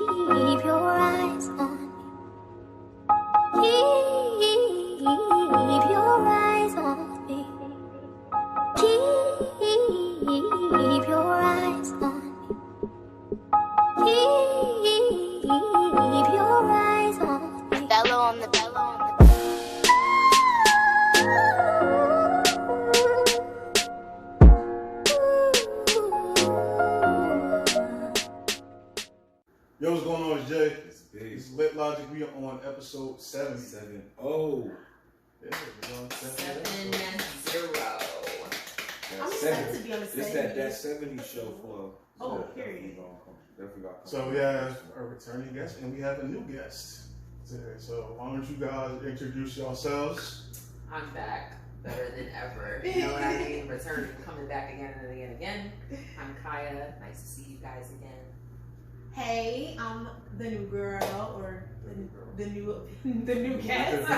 your eyes on me. Keep your eyes on me. Keep your eyes on me. Keep your eyes on me. Bellow on the bellow on the Yo, what's going on, Jay? It's big. It's Lit Logic. We are on episode 7. Oh. Yeah, we're on 7. 7-0. I'm excited to be on the It's set. that 70s show flow. Oh, Yeah, period. Definitely got So we have a returning guest and we have a new guest today. So why don't you guys introduce yourselves? I'm back better than ever. You know what I mean? Returning, coming back again and again and again. I'm Kaya. Nice to see you guys again. Hey, I'm the new girl, or the new guest. The new guest. The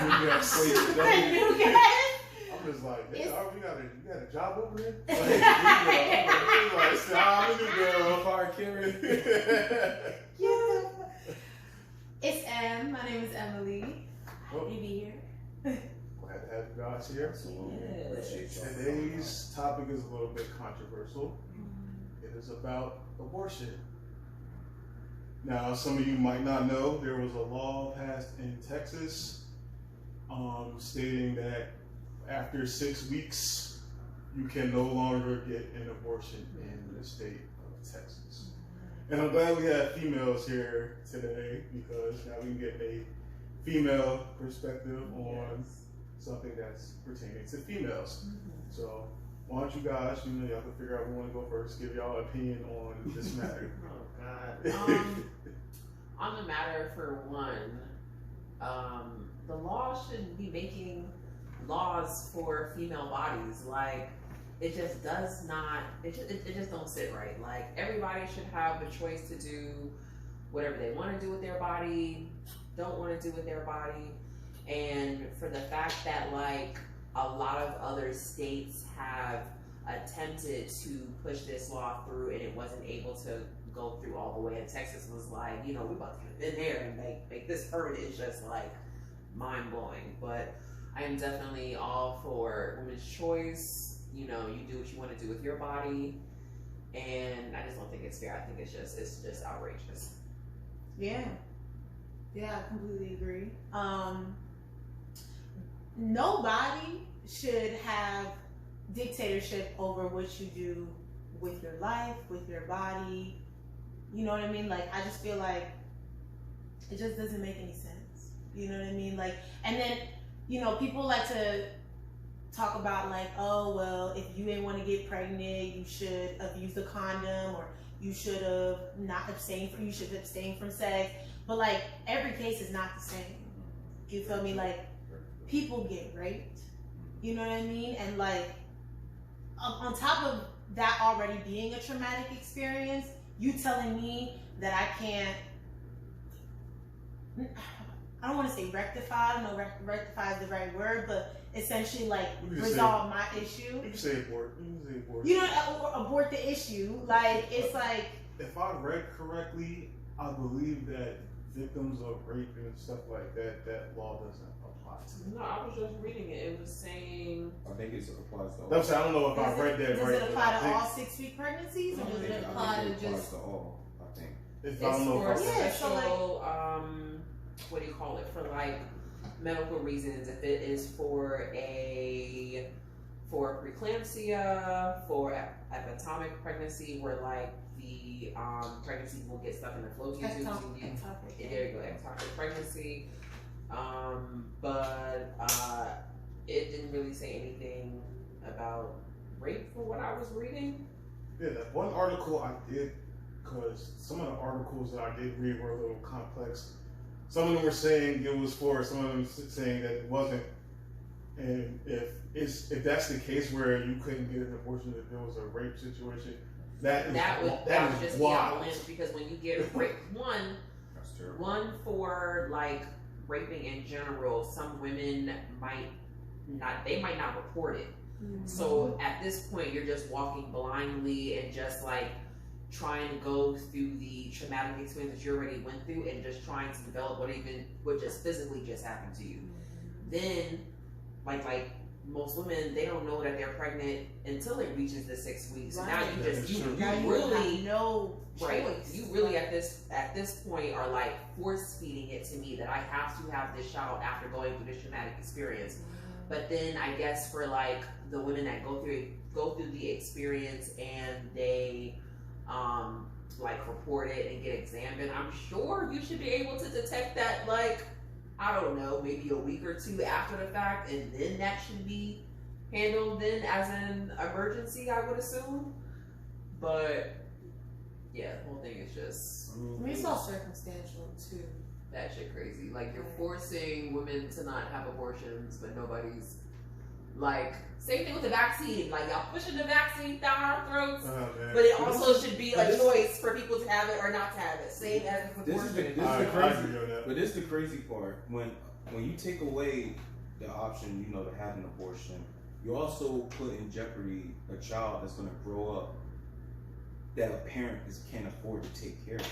new guest. I'm just like, yeah, you got a job over there? I'm the new girl. Yeah. It's M. My name is Emily. Happy to be here. Glad to have you guys here. Yes. Today's topic is a little bit controversial. It is about abortion. Now, some of you might not know, there was a law passed in Texas stating that after 6 weeks, you can no longer get an abortion in the state of Texas. And I'm glad we have females here today because now we can get a female perspective on something that's pertaining to females. So why don't you guys, y'all can figure out who want to go first, give y'all an opinion on this matter. Oh, God. On the matter, for one, the law shouldn't be making laws for female bodies. Like, it just does not, it just don't sit right. Like, everybody should have the choice to do whatever they want to do with their body, don't want to do with their body. And for the fact that, like, a lot of other states have attempted to push this law through and it wasn't able to go through all the way, and Texas was like, we about to get in there and make this permanent, is just like mind-blowing. But I am definitely all for women's choice. You do what you want to do with your body, and I just don't think it's fair. I think it's just outrageous. Yeah, I completely agree. Nobody should have dictatorship over what you do with your life, with your body. You know what I mean? Like, I just feel like it just doesn't make any sense. You know what I mean? Like, and then, people like to talk about like, oh, well, if you didn't want to get pregnant, you should have used a condom, or you should have you should abstain from sex. But like, every case is not the same. You feel me? Like, people get raped. You know what I mean? And like, on top of that already being a traumatic experience, you telling me that I can't, I don't want to say rectify, I don't know rectify is the right word, but essentially like resolve my issue. You can say abort. Abort the issue. Like, it's like, if I read correctly, I believe that victims of rape and stuff like that, that law doesn't apply to them. No, I was just reading it. It was saying, I think it applies to all. I don't know if I read that right. Does it apply to all 6-week pregnancies, or does it apply to just to all? I think. it's I don't know for if I special, what do you call it, for like medical reasons. If it is for preeclampsia, for atomic pregnancy, where like the pregnancy will get stuck in the fallopian tubes. There you go, ectopic pregnancy. But it didn't really say anything about rape for what I was reading. Yeah, that one article I did, because some of the articles that I did read were a little complex. Some of them were saying it was for, some of them saying that it wasn't. And if that's the case where you couldn't get an abortion if it was a rape situation, that would just be out of limb, because when you get raped, one for like raping in general, some women might not report it. Mm-hmm. So at this point, you're just walking blindly and just like trying to go through the traumatic experience that you already went through and just trying to develop what just physically just happened to you. Then, like most women, they don't know that they're pregnant until it reaches the 6 weeks. So now you really have no choice. You really at this point are like force feeding it to me that I have to have this child after going through this traumatic experience. But then I guess for like the women that go through the experience and they like report it and get examined, I'm sure you should be able to detect that, like, I don't know, maybe a week or two after the fact, and then that should be handled then as an emergency, I would assume. But yeah, the whole thing is just, I mean, it's all circumstantial too. that shit crazy. Like, you're forcing women to not have abortions, but nobody's like, same thing with the vaccine. Like, y'all pushing the vaccine down our throats, but it also should be a choice for people to have it or not to have it. Same as with abortion. But this is the crazy part. When you take away the option, you know, to have an abortion, you also put in jeopardy a child that's going to grow up that a parent can't afford to take care of.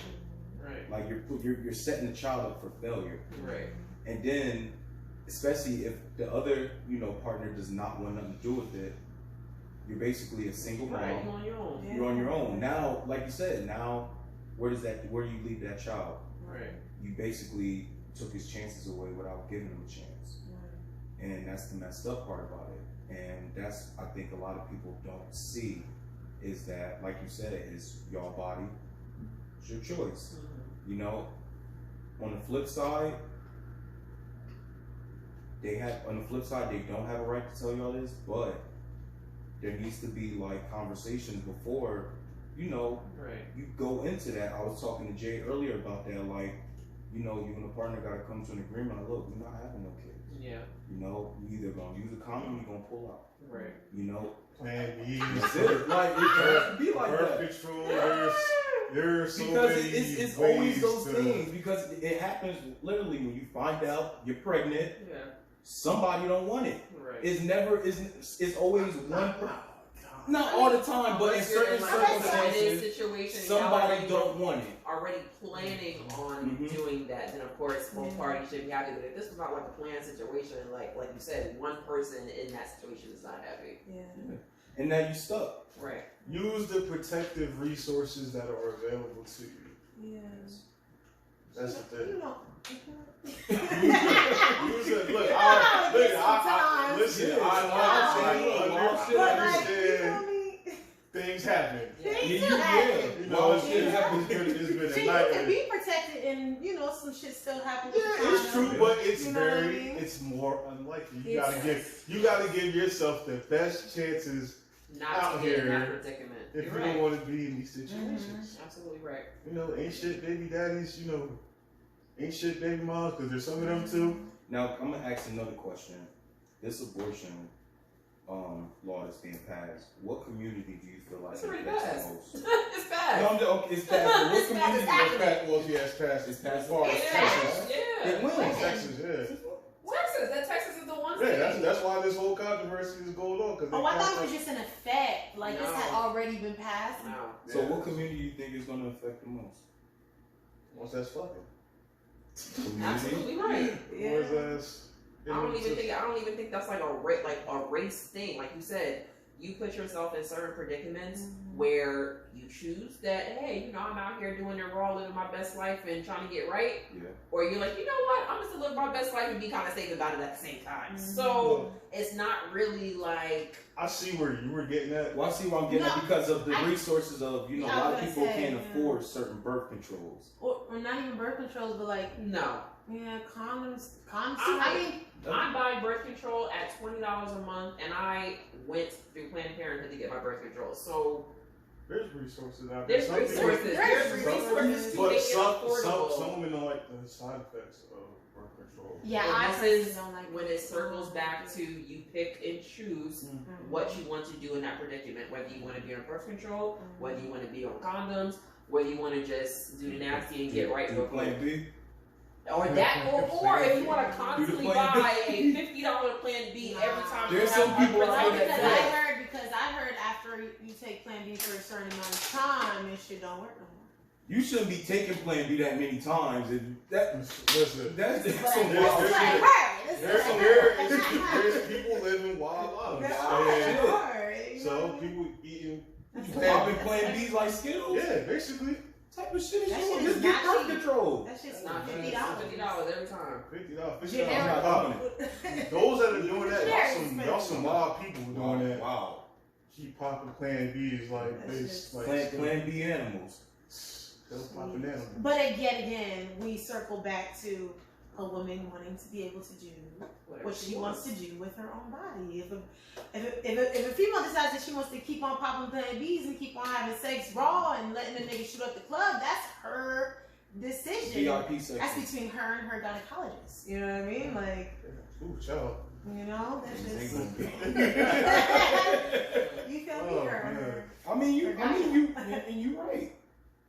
Right. Like you're setting the child up for failure. Right. And then, especially if the other, you know, partner does not want nothing to do with it, you're basically a single mom. Right, you're on your own. You're on your own. Now, like you said, now where do you leave that child? Right. You basically took his chances away without giving him a chance. Right. And that's the messed up part about it. And that's, I think, a lot of people don't see, is that, like you said, it's your body, it's your choice. You know, on the flip side, they don't have a right to tell y'all this, but there needs to be like conversations before, you know, you go into that. I was talking to Jay earlier about that, like, you know, you and the partner gotta come to an agreement, like, look, we're not having no kids. Yeah. You know, we either gonna use a condom or you're gonna pull out. Right. You know? Plan B. That's it. Like, it has to be like birth that. control. There's so Because many it's ways always those to, things. Because it happens literally when you find out you're pregnant. Yeah. Somebody don't want it. Right. It's always one person. Not all the time, but in certain circumstances, somebody don't want it. Already planning on doing that, then of course both parties should be happy. But if this was not like a planned situation, like you said, one person in that situation is not happy. Yeah. And now you stuck. Right. use the protective resources that are available to you. Yes. That's the thing. You know. Listen, I understand things happen. Things happen. You know, shit happens. It's been a You nightmare. can be protected, and you know some shit still happens. Yeah, it's true, but it's you know what I very, mean? it's more unlikely. You gotta give yourself the best chances not to get in that predicament. if You're you right. don't want to be in these situations. Absolutely right. You know, ain't shit baby daddies. You know, ain't shit baby moms, because there's some of them too. Now I'm gonna ask another question. This abortion law that's being passed, what community do you feel like It's already affects passed. the most? It's bad. No, it's passed. But what It's community passed. is passed? Well, yeah, it's passed. It's passed. As far as Texas. Yeah. It will. Texas, yeah. Texas is the one. Yeah, that's why this whole controversy is going on. Oh, I thought it was just an effect. Like this No. had already been passed. No. So what community do you think is going to affect the most? Once that's fucking. Community? Absolutely right. Where's that's? I don't even think that's like a race thing. Like you said, you put yourself in certain predicaments where you choose that, hey, you know, I'm out here doing it raw, living my best life and trying to get right. Yeah. Or you're like, you know what, I'm just gonna live my best life and be kind of safe about it at the same time. So it's not really like. I see where you were getting at. Well, I see where I'm getting at because of the resources of, you know, a lot of people can't afford certain birth controls. Or not even birth controls, but like No. yeah, condoms. I'm buying birth control at $20 a month, and I went through Planned Parenthood to get my birth control. So there's resources out there. there's resources. There's resources to But make it affordable. some women don't like the side effects of birth control. Yeah, And I this personally is don't like when it. it circles back to you pick and choose what you want to do in that predicament. Whether you want to be on birth control, whether you want to be on condoms, whether you want to just do the nasty and get right real quick. Plan B? Or that, or if you want to constantly buy a $50 Plan B every time. There's you some have people a out there Because I heard after you take Plan B for a certain amount of time, it shit don't work no more. You shouldn't be taking Plan B that many times. That's Listen. some This wild is shit. like her. There's people living wild lives. That's And hard. so people eating. Popping Plan B's like Skittles. Yeah, basically. Type of shit is That you shit want? is Just get not birth cheap. control. That shit's Not $50. $50 every time. $50. I'm not popping it. Those that are doing that, Generic y'all some wild people doing that. Wow. Keep popping Plan B's like That's this. just- Like Plan B animals. still popping animals. But again, we circle back to a woman wanting to be able to do what she wants to do with her own body. If a female decides that she wants to keep on popping Plan B's and keep on having sex raw and letting the nigga shoot up the club, that's her decision. VIP section. That's between her and her gynecologist. You know what I mean? Like, Ooh, child. you know, that's just. You feel me? Oh, Her. I mean, you right.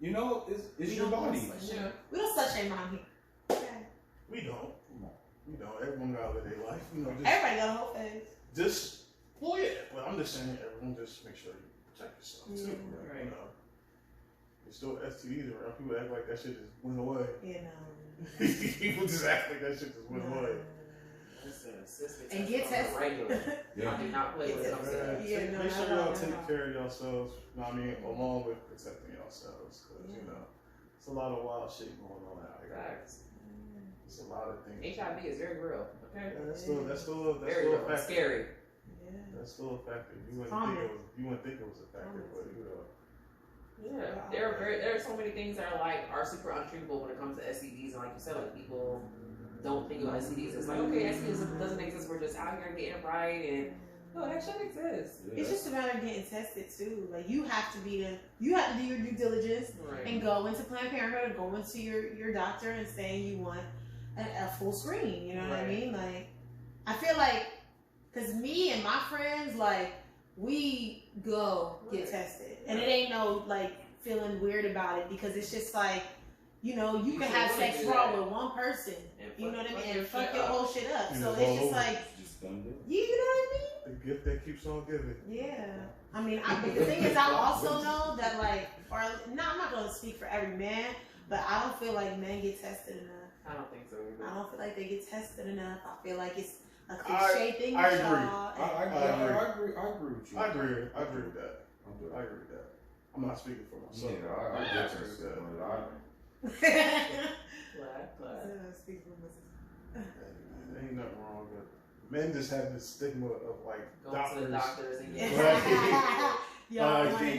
You know, it's your body. Yeah. We don't such shame around here. Okay. We don't. Everyone gotta live their life. You know, Everybody got a whole face. Well, yeah. Well, I'm just saying, everyone just make sure you protect yourself too. Yeah. Right? You know, there's still STDs around. People act like that shit just went away. You know. People just act like that shit just went away. And get tested. Regular. Yeah. I do not play with something. Yeah, no, Make sure no, y'all no, take no. care of yourselves. You know what I mean? Along with protecting yourselves, because you know, it's a lot of wild shit going on out here. Facts. It's a lot of things. HIV is very real. Okay. Yeah, that's still Very a real. factor. Scary. Yeah. That's still a factor. You wouldn't think it was a factor, but you know. Yeah, there are so many things that are super untreatable when it comes to STDs, and like you said, like people don't think about STDs. It's like, okay, STDs doesn't exist. We're just out here getting it right, and no, that shit exists. It's just a matter of getting tested too. Like you have to do your due diligence Right. and go into Planned Parenthood or go into your doctor and saying you want a full screen. You know what I mean? Like I feel like because me and my friends we go get tested, and it ain't no feeling weird about it because it's just like. You know, you can have sex raw with one person. You know what I mean? And fuck your whole shit up. So it's just like, you know what I mean? The gift that keeps on giving. Yeah. I mean, the thing is, I also know that I'm not going to speak for every man, but I don't feel like men get tested enough. I don't think so either. I don't feel like they get tested enough. I feel like it's a cliche thing. I agree. I agree with you. I agree with that. I agree with that. I'm not speaking for myself. Yeah, I get that. Speak for myself. There ain't nothing wrong with it. Men just have this stigma of Going doctors. to the doctors and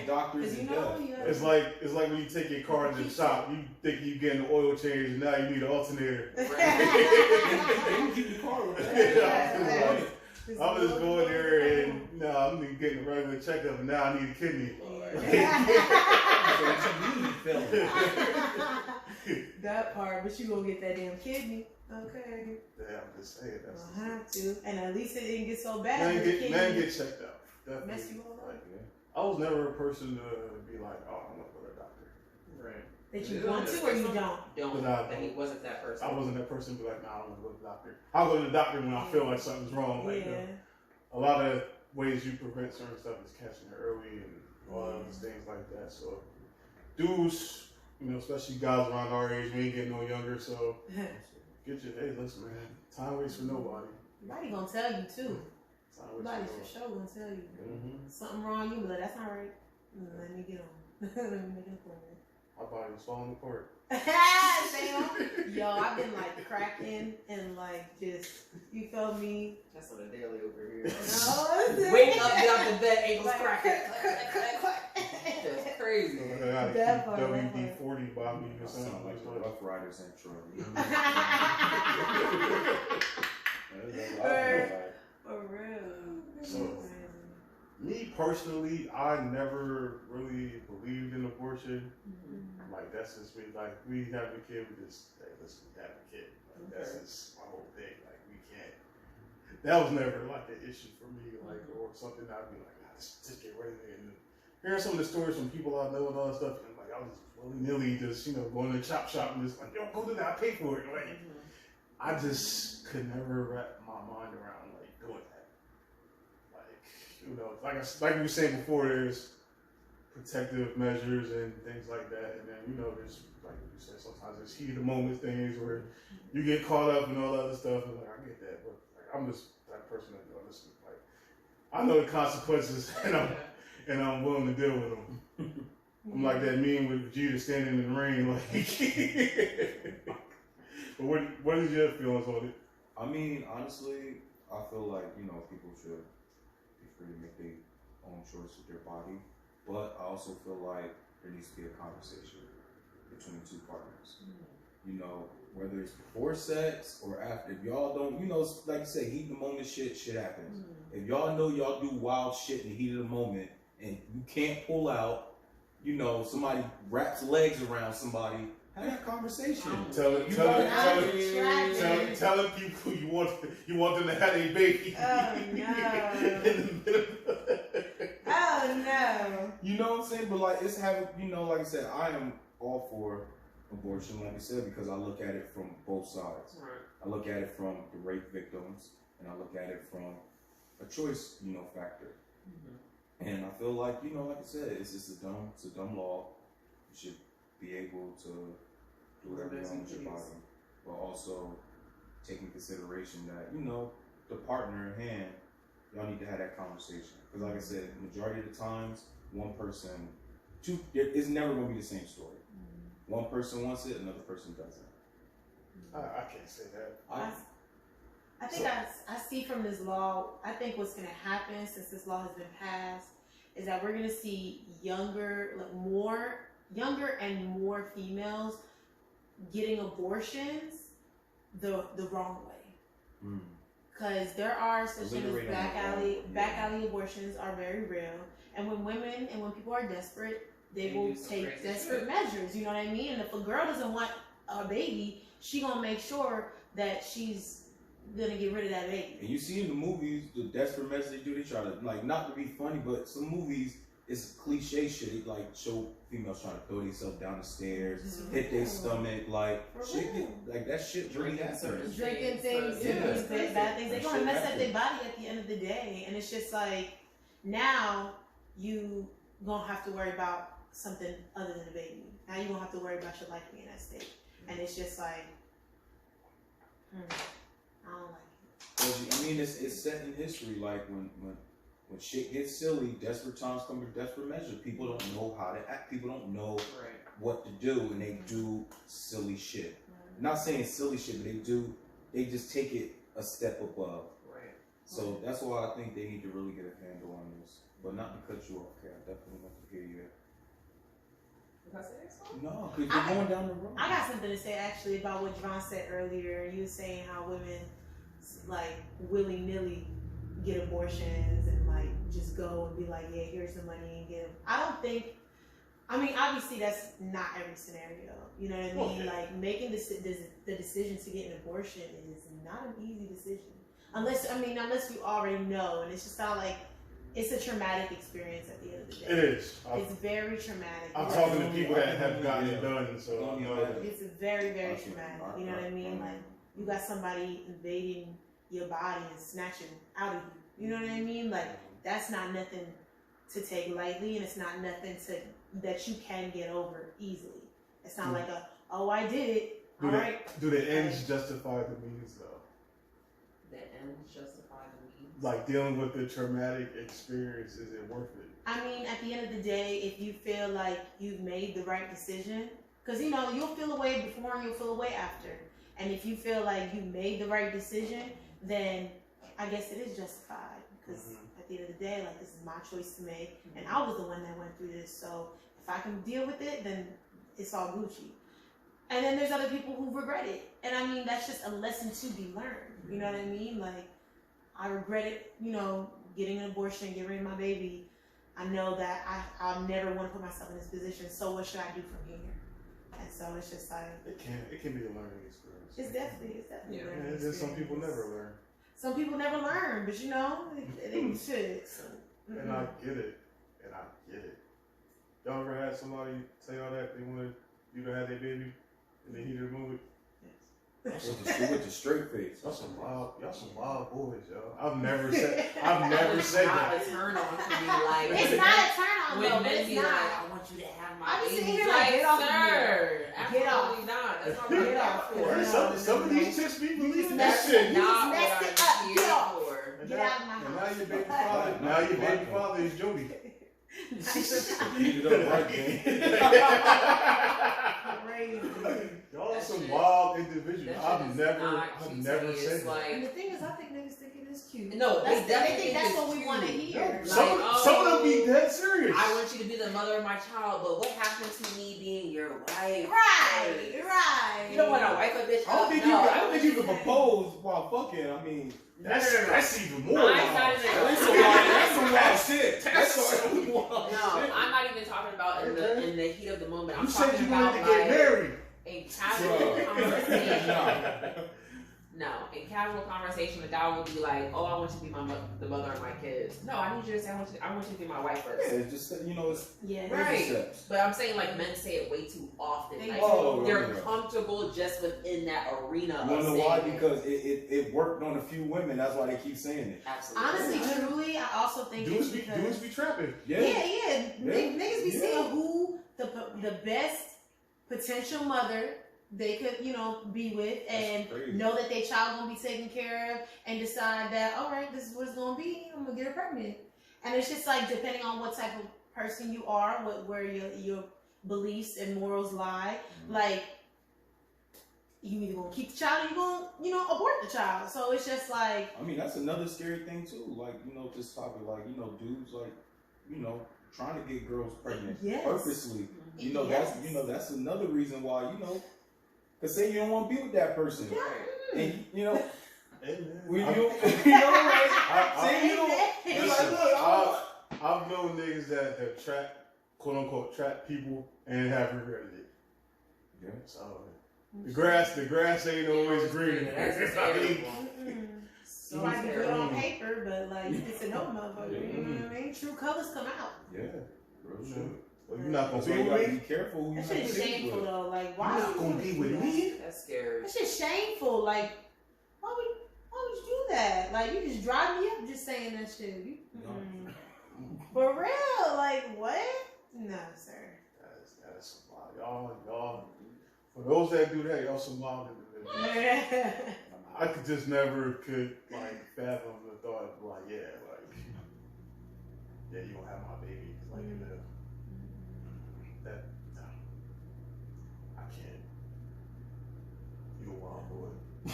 Doctors and death. It's like when you take your car to the shop, you think you getting the oil change, and now you need an alternator. I'm just going there and I'm getting a regular checkup, and now I need a kidney. That part, but you gonna get that damn kidney, okay? Yeah, I'm just saying that's. I'll have to, and at least it didn't get so bad. Man get checked out. Definitely. Mess you all up. I was never a person to be like, oh, I'm gonna go to a doctor. Right. That you want to or you don't? Don't. But That he wasn't that person. I wasn't that person to be like, nah, I don't want to go to the doctor. I'll go to the doctor when I feel like something's wrong. Like, a lot of ways you prevent certain stuff is catching it early and all those things like that. So, dudes, especially guys around our age, we ain't getting no younger. So, listen, man, time waits for nobody. Somebody gonna tell you too. Somebody's for for sure gonna tell you. Something wrong, you be like, that's not right. Let me get on. Let me make an appointment. My body's falling apart. Yo, I've been cracking and just, you feel me? That's on the daily over here. No, Waking up, get out the bed, ankles cracking. That's crazy. I gotta keep WD-40 by me or something. Sound like the Rough Riders intro. For real. So, me personally, I never really believed in abortion. That's just we have a kid, we just listen, we have a kid. That's just my whole thing. We can't. That was never an issue for me, or something I'd be like, just get rid of it. And hearing some of the stories from people I know and all that stuff, and I was just willy-nilly just going to the chop shop and just yo, go do that, I'll pay for it. I just could never wrap my mind around doing that. Like we were saying before, protective measures and things like that. And then, you know, there's, like you said, sometimes there's heat of the moment things where you get caught up in all that other stuff. And like, I get that, but like, I'm just that person that listen. Like, I know the consequences, and I'm willing to deal with them. I'm like that meme with Vegeta standing in the rain, like. But what is your feelings on it? I mean, honestly, I feel like, you know, people should be free to make their own choice with their body. But I also feel like there needs to be a conversation between two partners. You know, whether it's before sex or after. If y'all don't, you know, like you say, heat in the moment shit happens. If y'all know y'all do wild shit in the heat of the moment and you can't pull out, you know, somebody wraps legs around somebody, have that conversation. Telling people you want them to have a baby. Oh no. Oh no. You know what I'm saying? But like, it's having, you know, like I said, I am all for abortion, like I said, because I look at it from both sides. Right. I look at it from the rape victims, and I look at it from a choice, you know, factor. And I feel like, you know, like I said, it's just a dumb law. You should be able to do whatever you want with your body, but also take into consideration that, you know, the partner at hand, y'all need to have that conversation. Because like I said, majority of the times, it's never going to be the same story. One person wants it, another person doesn't. I can't say that. I think I see from this law, I think what's going to happen since this law has been passed is that we're going to see younger and more females getting abortions the wrong way. Because there are such things as back alley abortions are very real. And when people are desperate, they will take desperate measures. You know what I mean? And if a girl doesn't want a baby, she gonna make sure that she's gonna get rid of that baby. And you see in the movies, the desperate measures they do, they try to, like, not to be funny, but some movies, it's cliche shit. They like show females trying to throw themselves down the stairs, hit their stomach, like shit, like that shit really happens. Drinking things, bad things. They're gonna mess up their body at the end of the day, and it's just like now you gonna have to worry about something other than a baby. Now you gonna have to worry about your life being at stake, and it's just like I don't like it. Well, I mean, it's set in history. Like when shit gets silly, desperate times come to desperate measures. People don't know how to act. People don't know what to do, and they do silly shit. Not saying silly shit, but they just take it a step above. Right. So that's why I think they need to really get a handle on this. But not to cut you off, okay? I definitely want to hear you. No, because you're going down the road. I got something to say actually about what Javon said earlier. You were saying how women like willy-nilly get abortions and like just go and be like, yeah, here's the money and get them. I mean, obviously that's not every scenario. You know what I mean? Okay. Like making the decision to get an abortion is not an easy decision. Unless you already know, and it's just not like, it's a traumatic experience at the end of the day. It is. It's very traumatic. I'm talking to people that have gotten it done, so I know that. It's very, very traumatic. You know what I mean? Like, you got somebody invading your body and snatching out of you. You know what I mean? Like, that's not nothing to take lightly, and it's not nothing that you can get over easily. It's not like I did it. Do the ends justify the means, though? The ends justify the means? Like, dealing with the traumatic experience, is it worth it? I mean, at the end of the day, if you feel like you've made the right decision, because, you know, you'll feel a way before and you'll feel a way after. And if you feel like you made the right decision, then I guess it is justified. Because at the end of the day, like, this is my choice to make. And I was the one that went through this. So if I can deal with it, then it's all Gucci. And then there's other people who regret it. And I mean, that's just a lesson to be learned. You know what I mean? Like, I regretted, you know, getting an abortion, getting rid of my baby. I know that I'll never want to put myself in this position. So what should I do from here? And so it's just like, it can be a learning experience. It's definitely a learning experience. There's some people never learn. Some people never learn, but you know, they should. So. And I get it. Y'all ever had somebody say all that they wanted you to have their baby and then he didn't move it? Yes. With the straight face. Y'all some wild boys, yo. I've never said that. It's not a turn on to be like. It's not a turn on when though. men be It's like, not. I want you to have my I'm baby. sitting here like, get off of sir. Get off. Absolutely not. That's not what I'm here for. Some of these chicks be believing that messed shit. Not messed what it I'm up. here Get off. for. Get out of my And house. now your baby father is Jody. Keep it up right, man. Crazy. Y'all some wild individuals. I've never said that. Like, And the thing is, I think niggas think it is cute. no, They definitely think that's it's what we cute. want to hear. Some of them be dead serious. I want you to be the mother of my child, but what happened to me being your wife? Right. You don't want to wife a bitch I don't up? think No. I don't think you can propose while fucking. I mean, That's even more. Mine's wild. not even- that's some wild shit. That's some wild No, shit. I'm not even talking about in the heat of the moment. I'm You said talking you about wanted to get married. a casual Bro. conversation. No, in casual conversation, a guy will be like, "Oh, I want you to be the mother of my kids." No, I need you to say, "I want you to be my wife first. Yeah, it's just it's Yeah. Right. steps. But I'm saying like men say it way too often. They Like, do. they're Yeah. comfortable just within that arena. You wanna of know saying why? it. Because it worked on a few women. That's why they keep saying it. Absolutely. Honestly, truly, I also think it's because Dudes be trapping. yeah. Niggas be seeing who the best potential mother they could, be with, and crazy. know that their child gonna be taken care of, and decide that, all right, this is what it's gonna be. I'm gonna get her pregnant, and it's just like depending on what type of person you are, where your beliefs and morals lie. Like you either gonna keep the child or you gonna, abort the child. So it's just like. I mean, that's another scary thing too. Like this topic, like dudes like trying to get girls pregnant purposely. That's another reason why Cause say you don't want to be with that person, and I've known niggas that have trapped, quote unquote, trapped people and have regretted it. Yeah. So the grass ain't always green. So might be good on paper, but like it's a no motherfucker. You know what I mean? True colors come out. Yeah, real shit. Well, you're not gonna That's why be you with gotta me. be careful who you That shit is shameful though. Like why? You're not gonna be with me. That's scary. That shit's shameful. Like why would you do that? Like you just drive me up just saying that shit. For real? Like what? No, sir. That's wild. Y'all. For those that do that, y'all some wild individuals. I could just never fathom the thought of you don't have my baby. That I can't. You a wild boy.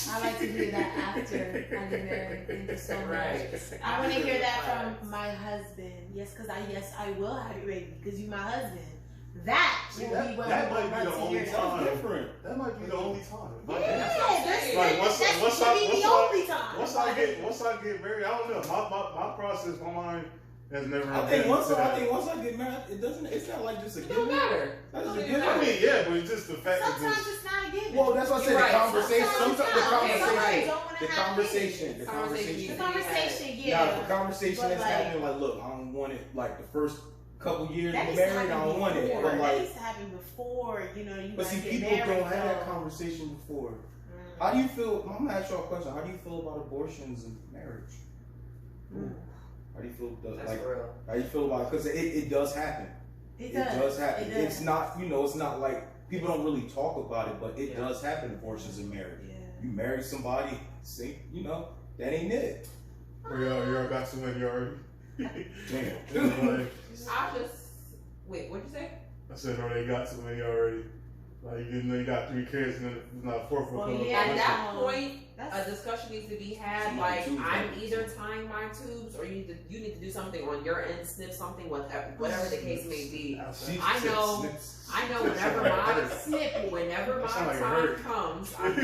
I like to hear that after I get married. Thank you so much. Right. I want to hear that from my husband. Yes, because I will have your baby because you're my husband. That will be what that we might be the want to only hear. time. different. That might be the only time. Yeah, Once only time. Once I get married, I don't know. My process, my mind has never. I think once I get married, it's not like just a It don't matter. That's It a don't given. I mean, yeah, but it's just the fact that Sometimes it's not a given. Well, that's what I said. You're right. The conversation. Sometimes The conversation. The conversation, Now, yeah. if the conversation But is like- happening, like, look, I don't want it. Like the first couple years That of needs to married, I happen don't want it. before. But That like, needs to happen before, you but guys see, get people married. don't have that though. conversation before. How do you feel? I'm gonna ask y'all a question. How do you feel about abortions and marriage? How do you feel? That's real. How do you feel about? Because it does happen. It does happen. It does. It's not. It's not like people don't really talk about it, but it does happen. Abortions and marriage. Yeah. You marry somebody, that ain't it. y'all got somebody already. Damn. Wait, what'd you say? I said, they got somebody already. Like you got 3 kids and then it's not a fourth one. At that point, a discussion needs to be had. Somebody Like choose I'm that. either tying my tubes, or you need to do something on your end, snip something, whatever the case may be. I know. Whenever my time comes, I'm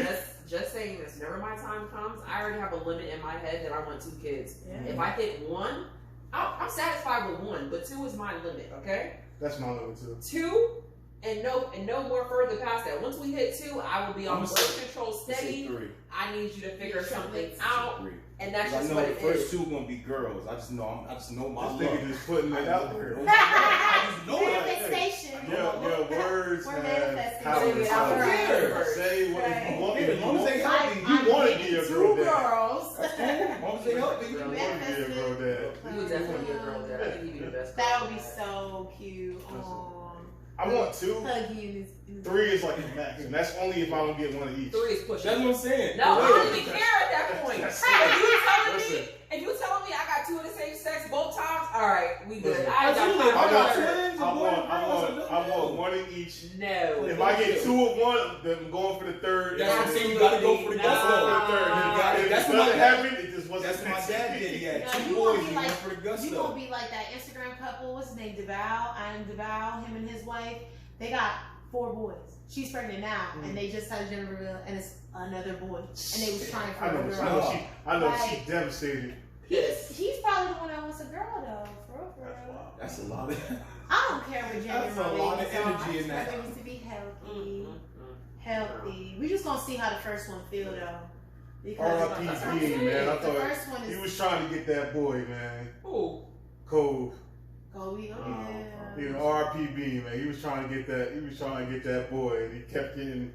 just saying this. Whenever my time comes, I already have a limit in my head that I want 2 kids. Yeah. If I hit 1, I'm satisfied with 1, but 2 is my limit. Okay. That's my limit too. 2, And no more further past that. Once we hit 2, I will be on birth control steady. 3. I need you to figure something out. 3. And that's just I know what the it first is. 2 gonna be girls. I just know my This luck. nigga just putting it out there. I just know that. Manifestation. Your words We're have manifesting. power. Say it out there. Say what if you want. Yeah, as long as they healthy, You want to be a girl dad. girls. That's cool. As long as they healthy. You want to be a girl dad. You would definitely be a girl dad. I think you'd be the best. That girl would be dad. so cute. I want 2. Huggy in his 3 is like the max, and that's only if I don't get one of each. 3 is pushing. That's what I'm saying. No, I don't even care at that point. Listen. If you telling me I got 2 of the same sex both times, all right, we good. Listen. I got Absolutely. time. I want one in each. No. If I get 2 of one, then I'm going for the third. That's what I'm saying. You gotta go for the No. gusto. That's what what my happened. It just wasn't. That's what my dad did. He had No, 2 you boys. gonna be He like- went for the gusto. You gonna be like that Instagram couple, what's his name, DeVal? I am DeVal, him and his wife. They got 4 boys. She's pregnant now, and they just had a gender reveal, and it's another boy. And they was trying for a girl. I know Like- she's devastated. He's probably the one that wants a girl though, for real. That's a lot of. I don't care what gender That's a my lot of babies are. energy I in just that. want babies to be healthy. Healthy. We just gonna see how the first one feel though. Because R.I.P. Bean, man. I the first thought one he is was trying to get that boy, man. Ooh. Cove. Kobe. You know, R.P. Bean, man. He was trying to get that. He was trying to get that boy, and he kept getting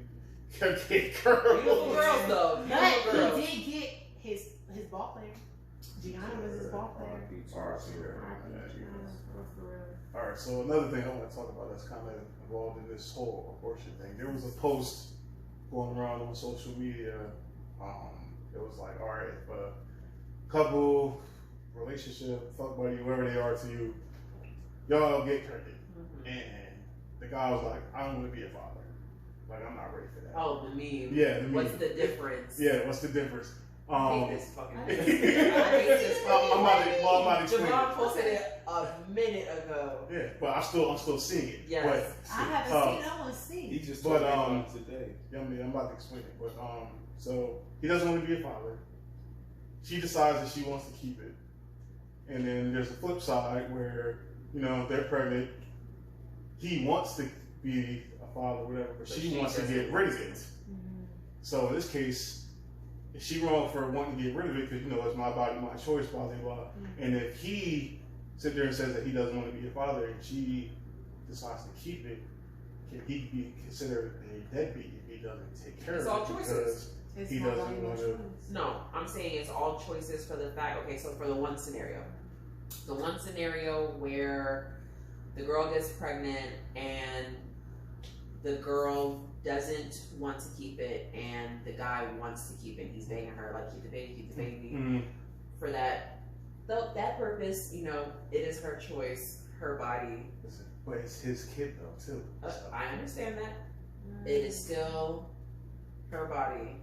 girls. Beautiful girls, though. But Beautiful girls. he did get his ball player. Gianna was his ball player. All right, so another thing I want to talk about that's kind of involved in this whole abortion thing. There was a post going around on social media. It was like, all right, if a couple, relationship, fuck buddy, whoever they are to you, y'all get pregnant. And the guy was like, I don't want to be a father. Like, I'm not ready for that. Oh, the meme. Yeah, the meme. What's the difference? Yeah, what's the difference? I hate this fucking I meme. hate this I'm about to explain Javon it. posted it a minute ago. Yeah, but I'm still seeing it. Yes. I haven't seen it. I want to see. He just But, told me about it today. Yeah, I mean, I'm about to explain it. But so he doesn't want to be a father. She decides that she wants to keep it. And then there's a flip side where, you know, they're pregnant. He wants to be a father, whatever, but she wants to get rid of it. So in this case, is she wrong for wanting to get rid of it? Because, you know, it's my body, my choice, blah, blah, blah. And if he sits there and says that he doesn't want to be a father and she decides to keep it, can he be considered a deadbeat if he doesn't take care It's of all it? choices. It's He my doesn't body, my wanna- choice. No, I'm saying it's all choices for the fact. Okay, so for the one scenario where the girl gets pregnant and the girl doesn't want to keep it and the guy wants to keep it. He's begging her, like, keep the baby. Mm-hmm. For that purpose, you know, it is her choice, her body. But it's his kid though too. So. I understand that. It is still her body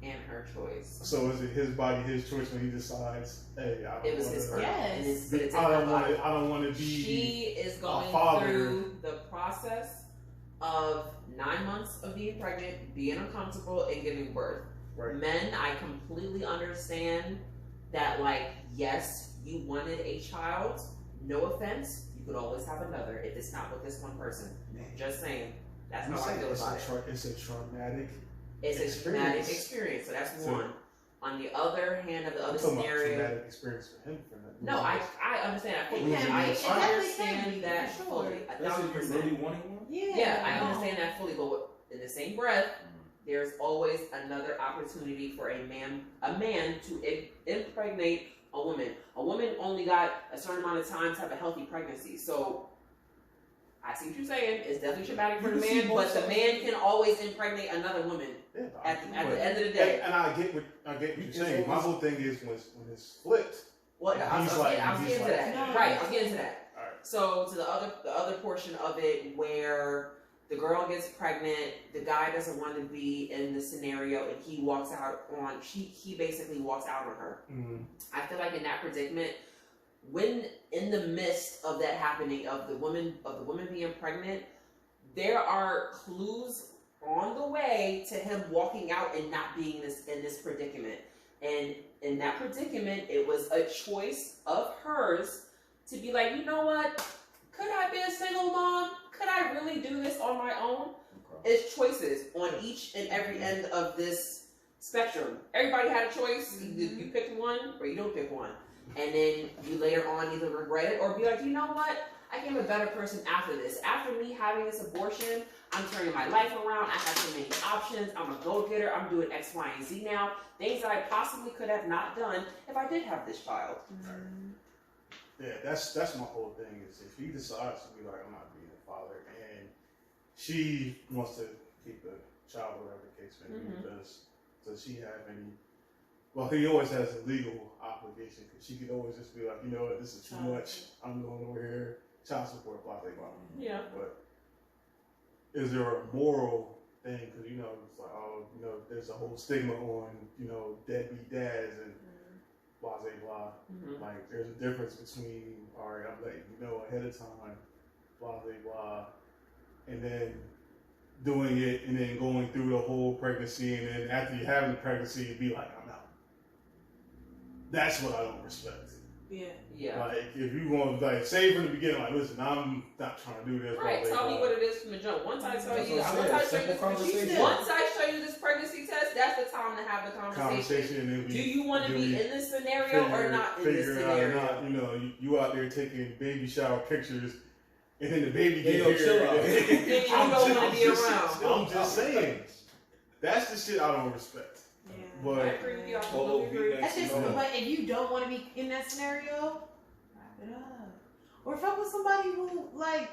and her choice. So is it his body, his choice when he decides, hey, I don't It was want his to. birth, Yes. and it's, but it's in I her don't want body. to. I don't want to be. She is going father. through the process of 9 months of being pregnant, being uncomfortable, and giving birth. Right. Men, I completely understand that, like, yes, you wanted a child. No offense, you could always have another if it's not with this one person. Just saying. That's how I feel about it. It's a traumatic. It's a traumatic experience, so that's So- one. On the other hand of the other I'm talking about scenario, traumatic experience for him. For that. no, I understand that fully. It can be. I It definitely can understand be, that for fully. sure. 1,000%. Really wanting one? Yeah, I understand that fully, but in the same breath, there's always another opportunity for a man to impregnate a woman. A woman only got a certain amount of time to have a healthy pregnancy. So I see what you're saying. It's definitely traumatic for the man, but the man can always impregnate another woman at the end of the day. And I get what you're saying. My whole thing is when it's flipped. Well, I was getting to that. No. Right, I'm getting to that. All right. So to the other portion of it where the girl gets pregnant, the guy doesn't want to be in the scenario, and he walks out on he basically walks out on her. Mm-hmm. I feel like in that predicament, when in the midst of that happening of the woman being pregnant, there are clues on the way to him walking out and not being in this predicament. And in that predicament, it was a choice of hers to be like, you know what? Could I be a single mom? could I really do this on my own? It's choices on each and every end of this spectrum. Everybody had a choice. Either you picked one or you don't pick one. And then you later on either regret it or be like, you know what? I became a better person after this. After me having this abortion, I'm turning my life around. I have so many options. I'm a go-getter. I'm doing X, Y, and Z now. Things that I possibly could have not done if I did have this child. Yeah, that's my whole thing. Is if he decides to be like, I'm not being a father, and she wants to keep the child, whatever the case may be, does she have any? Well, he always has a legal obligation because she could always just be like, you know what, this is too much. I'm going over here, child support, blah blah blah. Yeah. But is there a moral thing? Because you know, it's like, oh, you know, there's a whole stigma on, you know, deadbeat dads and blah blah blah. Like, there's a difference between, all right, I'm letting you know ahead of time, blah blah, and then doing it and then going through the whole pregnancy, and then after you have the pregnancy, you be like, I'm out. That's what I don't respect. Yeah. Like, if you want to, like, say from the beginning, like, listen, I'm not trying to do this. Right. Tell me what it is from the jump. Once I tell you, once I show you this pregnancy test, that's the time to have the conversation. Do you want to be in this scenario or not in this scenario? Not, you know, you out there taking baby shower pictures, and then the baby gets here. Chill out. Then you don't want to be around. I'm just saying. That's the shit I don't respect. Yeah. But I agree with you. That's just, but if you don't want to be in that scenario, wrap it up. Or fuck with somebody who, like,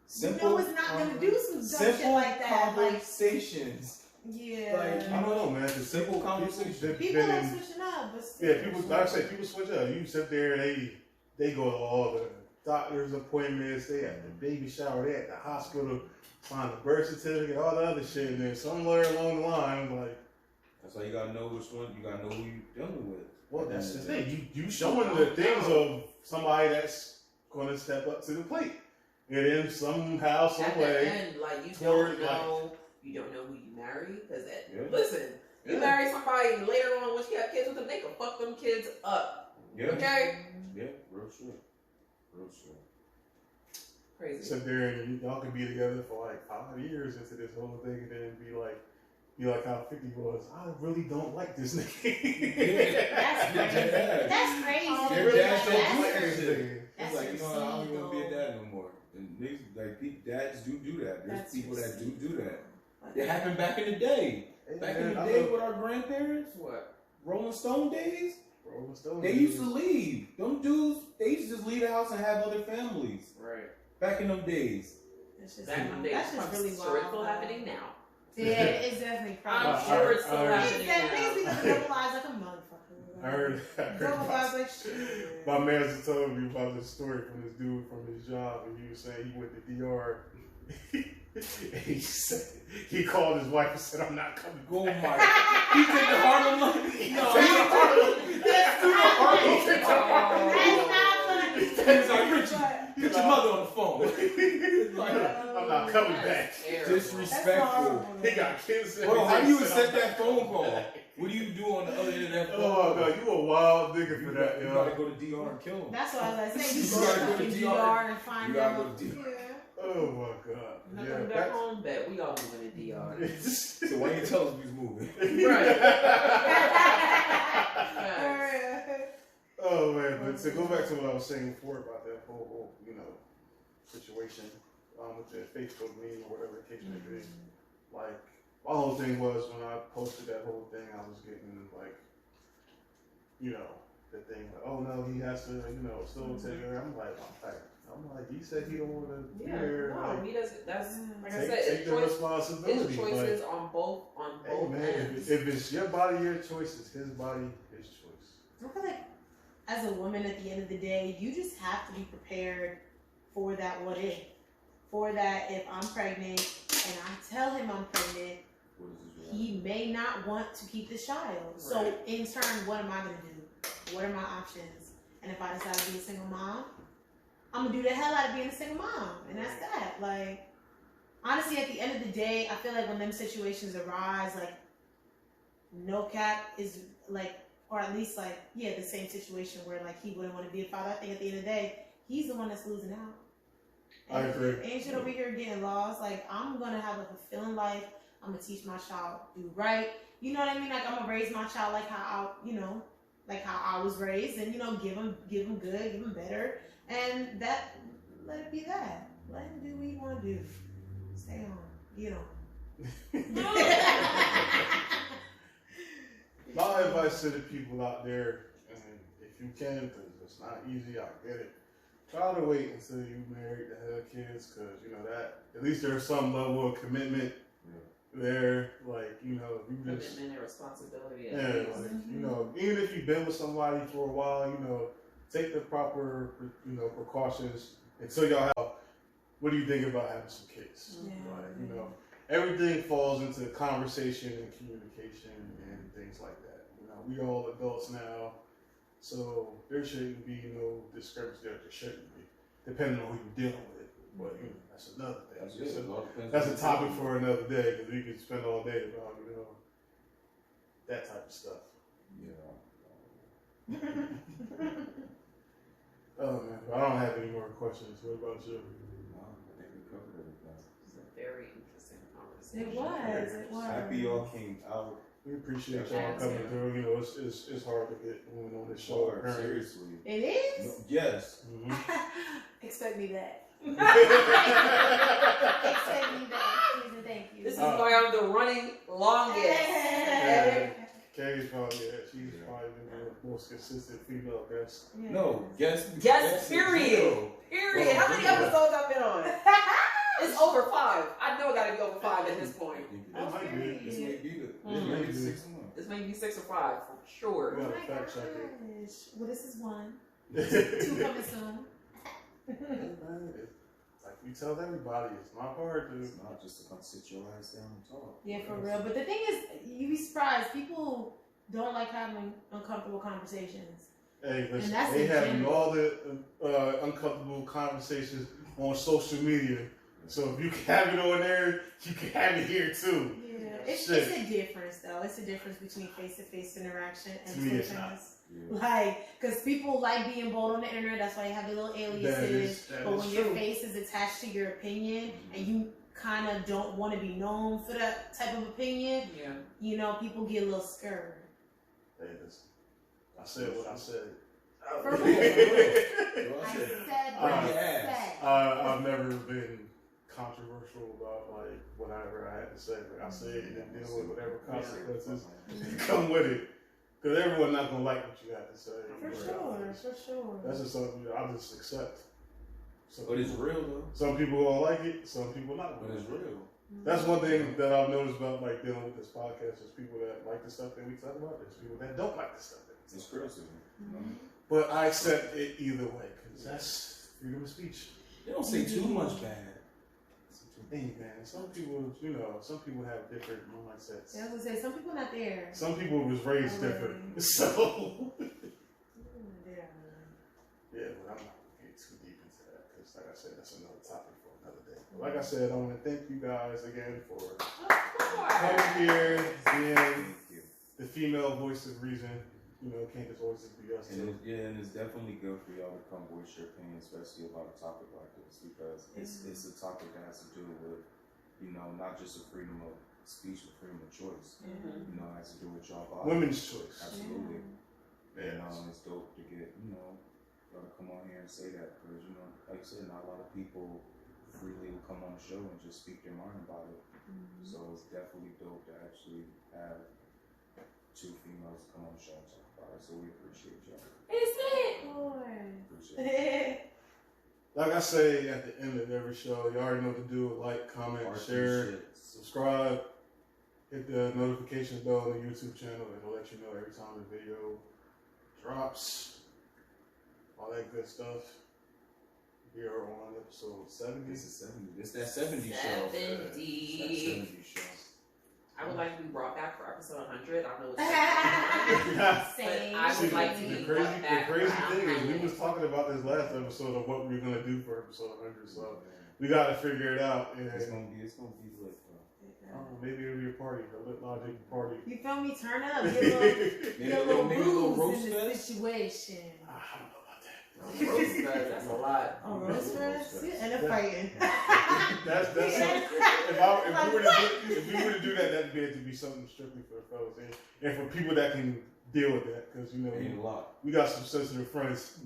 simple, you know, is not gonna do some dumb shit like that. Conversations. Yeah. Like, I don't know, man. The simple conversations. People are switching up, but still. Yeah, people. Like I say, people switch up. You sit there, they go to all the doctor's appointments. They at the baby shower. They at the hospital, find the birth certificate, all the other shit, and then somewhere along the line, like. That's why you gotta know which one. You gotta know who you dealing with. Well, that's the thing. You showing the things of somebody that's going to step up to the plate, and then somehow, some At way, the end, like, you don't know who you marry, because listen, you marry somebody and later on once you have kids with them, they can fuck them kids up. Yeah. Okay. Yeah. Real shit. Real shit. Crazy. Sit there and y'all could be together for like 5 years into this whole thing, and then be like how 50 was. I really don't like this nigga. That's crazy. That's crazy. Their dads don't like this crazy. nigga. It's like, you know, I don't even want to be a dad no more. And niggas, like, dads do that. There's people that do that. It happened back in the day. Back in the day with our grandparents. What? Rolling Stone days. They They used to leave. Them dudes, they used to just leave the house and have other families. Right. Back in them days. Back in them days. That's just really wild. Sure, it's still happening now. Yeah, it's definitely probably. I'm sure it's still happening Niggas be double eyes like a motherfucker. I heard double eyes like shit. My man just told me about this story from this dude from his job, and he was saying he went to DR. And he called his wife and said, "I'm not coming." Oh my! He took the Harlem line. No, That's not funny. He's like, Richie, get your mother on the phone. I'm not coming back. Disrespectful. He got kids. Bro, how do you accept that phone call? What do you do on the other end of that phone? Oh my God, you a wild nigga for that, You yo. gotta go to DR and kill him. That's what I was like saying. You You gotta go go to to DR and find You gotta out. go to DR. Oh my God. Not coming back home, bet we all moving to DR. So why you tell us we was moving? Right. Oh man, but to go back to what I was saying before about that whole situation with the Facebook meme or whatever the case may be, like my whole thing was when I posted that whole thing, I was getting like, the thing like, oh no, he has to, still take her. I'm like, he said he don't want to be there. No, like, he doesn't. That's like I take said. the responsibility. It's choices on both Hey man, ends. if it's your body, your choices. His body, his choice. I feel like as a woman, at the end of the day, you just have to be prepared for that what if. For that, if I'm pregnant and I tell him I'm pregnant, he may not want to keep the child. Right. So in turn, what am I going to do? What are my options? And if I decide to be a single mom, I'm going to do the hell out of being a single mom. And that's that. Like, honestly, at the end of the day, I feel like when them situations arise, like, no cap is like, or at least like, the same situation where like he wouldn't want to be a father. I think at the end of the day, he's the one that's losing out. I agree. Ain't shit over here getting lost. Like, I'm gonna have a fulfilling life. I'm gonna teach my child do right. You know what I mean? Like, I'm gonna raise my child like how I was raised, and give him good, give him better, and that let it be that. Let him do what he want to do. Stay on. My advice to the people out there, and if you can, because it's not easy, I get it. Try to wait until you married to have kids, because that at least there's some level of commitment there. Like you just commitment and responsibility. Even if you've been with somebody for a while, take the proper precautions until y'all have. What do you think about having some kids? Yeah. Like everything falls into conversation and communication and things like that. We all adults now. So there shouldn't be no discrepancy there. There shouldn't be, depending on who you're dealing with. But that's another thing. That's a topic for another day, because we could spend all day about that type of stuff. Yeah. Oh man, I don't have any more questions. What about you? I think we covered everything. It's a very interesting It conversation. was. Happy y'all came out. We appreciate y'all coming through. It's hard to get women on this show. Seriously. It is? Yes. Mm-hmm. Expect me back. Expect me back. Please and thank you. This is why I'm the running longest. Kay's probably she's probably been the most consistent female guest. Yeah. No, guest. Period. Period. How many episodes I've been on? It's over 5. I know it got to be over 5 at this point. This might be This may be the 6 months. This may be 6 or 5 for sure. We Oh gotta my fact check it. gosh. Well, this is 1. 2 coming soon. Like we tell everybody, it's not hard to. It's not just to come sit your ass down and talk. Yeah, for real. But the thing is, you'd be surprised. People don't like having uncomfortable conversations. Hey, listen, And that's they in having general. all the uncomfortable conversations on social media. So if you can have it on there, you can have it here too. Yeah, it's a difference though. It's a difference between face-to-face interaction and To me, it's not. Twitter. Yeah. Like, because people like being bold on the internet. That's why you have the little aliases. That But is when your true. face is attached to your opinion and you kind of don't want to be known for that type of opinion, Yeah. people get a little scared. Hey, listen, I said what I said. For real. Well, I said, said what I said. I've never been controversial about like whatever I had to say. Like I said, and deal with whatever consequences come with it. Because everyone's not gonna like what you have to say. For sure. That's just something I just accept. But it's real though. Some people don't like it. Some people not. But it's real. That's one thing that I've noticed about like dealing with this podcast. There's people that like the stuff that we talk about. There's people that don't like the stuff that we It's talk about. criticism. But I accept it either way because that's freedom of speech. They don't say too much bad. Hey man, some people, some people have different mindsets. I was gonna say some people not there. Some people was raised different, so yeah. But I'm not gonna get too deep into that because, like I said, that's another topic for another day. But like I said, I want to thank you guys again for coming here, being the female voice of reason. Can't just always just be us. And it's definitely good for y'all to come voice your opinion, especially about a topic like this, because it's a topic that has to do with, not just a freedom of speech, but freedom of choice. It has to do with y'all body. Women's choice. Absolutely. Yeah. And it's dope to get, y'all to come on here and say that, because, like I said, not a lot of people freely will come on the show and just speak their mind about it. So it's definitely dope to actually have 2 females come on the show and talk about it. So we appreciate y'all. Appreciate it. Like I say at the end of every show, you already know what to do. Like, comment, share, subscribe, hit the notification bell on the YouTube channel. It'll let you know every time the video drops. All that good stuff. We are on episode 70. This is 70. This that 70 show. 70. That 70 show. I would like to be brought back for episode 100. I know it's Same. I would like to be the brought back. crazy for thing is, we 100. was talking about this last episode of what we were gonna do for episode 100. So we gotta figure it out. And It's gonna be lit, bro. maybe it'll be a party, a lit logic party. You feel me? Turn up. Get a little maybe a little booze in roast the fest. situation. I don't know about that. Roast fest, that's a lot. Oh, roast fest? And fighting. That's if we were to do that, that'd be to be something strictly for the fellas and for people that can deal with that, because you know we got some sensitive friends.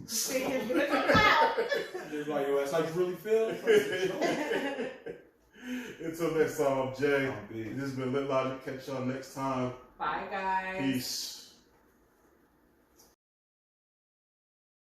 They're like, yo, that's how you really feel. Until next time, I'm Jay. This has been Lit Logic. Catch y'all next time. Bye, guys. Peace.